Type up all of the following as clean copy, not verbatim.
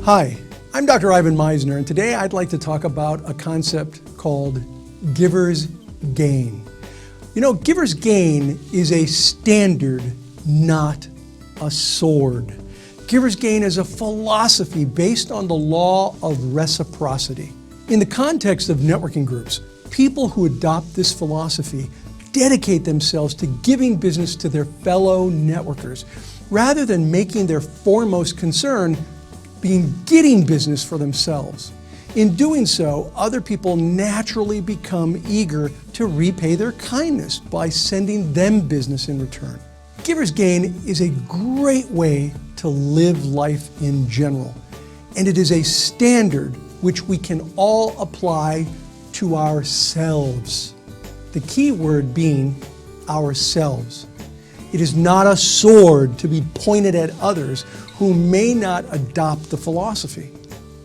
Hi, I'm Dr. Ivan Meisner, and today I'd like to talk about a concept called giver's gain. You know, giver's gain is a standard, not a sword. Giver's gain is a philosophy based on the law of reciprocity. In the context of networking groups, people who adopt this philosophy dedicate themselves to giving business to their fellow networkers, rather than making their foremost concern being getting business for themselves. In doing so, other people naturally become eager to repay their kindness by sending them business in return. Giver's gain is a great way to live life in general, and it is a standard which we can all apply to ourselves. The key word being ourselves. It is not a sword to be pointed at others who may not adopt the philosophy.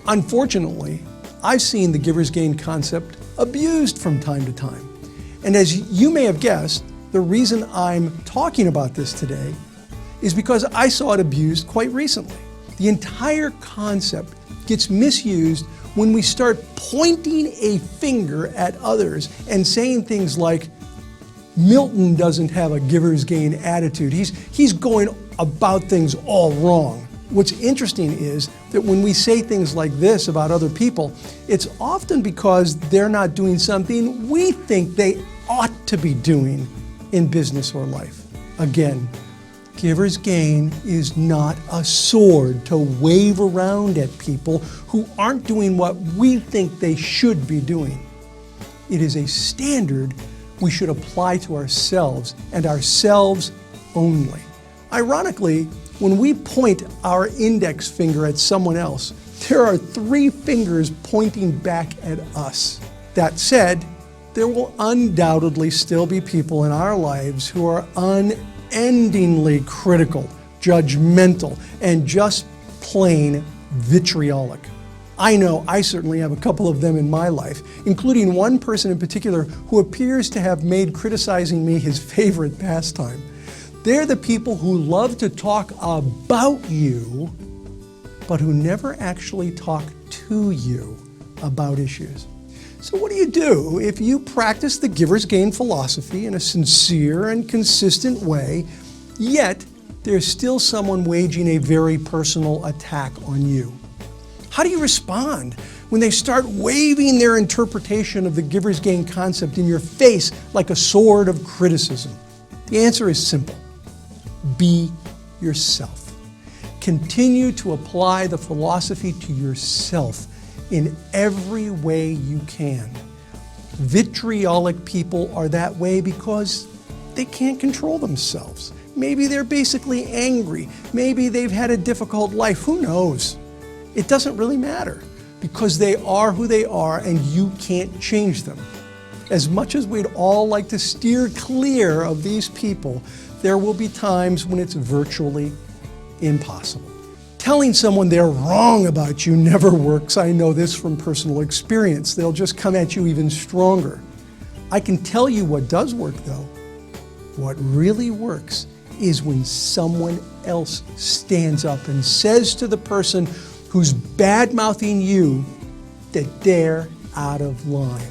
Unfortunately, I've seen the giver's gain concept abused from time to time. And as you may have guessed, the reason I'm talking about this today is because I saw it abused quite recently. The entire concept gets misused when we start pointing a finger at others and saying things like, Milton doesn't have a giver's gain attitude. He's going about things all wrong. What's interesting is that when we say things like this about other people, it's often because they're not doing something we think they ought to be doing in business or life. Again, giver's gain is not a sword to wave around at people who aren't doing what we think they should be doing. It is a standard we should apply to ourselves and ourselves only. Ironically, when we point our index finger at someone else, there are 3 fingers pointing back at us. That said, there will undoubtedly still be people in our lives who are unendingly critical, judgmental, and just plain vitriolic. I know I certainly have a couple of them in my life, including one person in particular who appears to have made criticizing me his favorite pastime. They're the people who love to talk about you, but who never actually talk to you about issues. So what do you do if you practice the giver's gain philosophy in a sincere and consistent way, yet there's still someone waging a very personal attack on you? How do you respond when they start waving their interpretation of the giver's gain concept in your face like a sword of criticism? The answer is simple. Be yourself. Continue to apply the philosophy to yourself in every way you can. Vitriolic people are that way because they can't control themselves. Maybe they're basically angry. Maybe they've had a difficult life. Who knows? It doesn't really matter because they are who they are and you can't change them. As much as we'd all like to steer clear of these people, there will be times when it's virtually impossible. Telling someone they're wrong about you never works. I know this from personal experience. They'll just come at you even stronger. I can tell you what does work though. What really works is when someone else stands up and says to the person who's bad-mouthing you that they're out of line,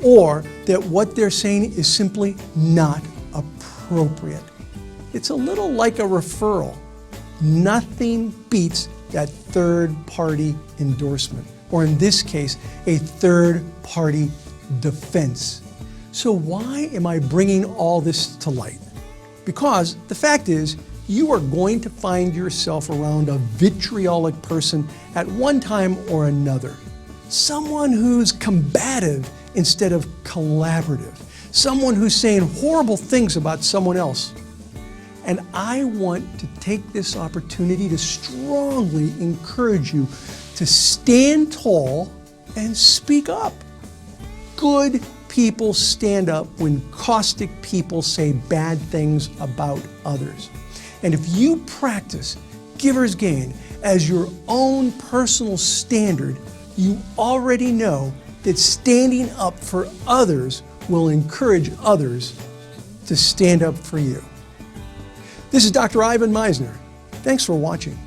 or that what they're saying is simply not appropriate. It's a little like a referral. Nothing beats that third-party endorsement, or in this case, a third-party defense. So why am I bringing all this to light? Because the fact is, you are going to find yourself around a vitriolic person at one time or another. Someone who's combative instead of collaborative. Someone who's saying horrible things about someone else. And I want to take this opportunity to strongly encourage you to stand tall and speak up. Good people stand up when caustic people say bad things about others. And if you practice giver's gain as your own personal standard, you already know that standing up for others will encourage others to stand up for you. This is Dr. Ivan Meisner. Thanks for watching.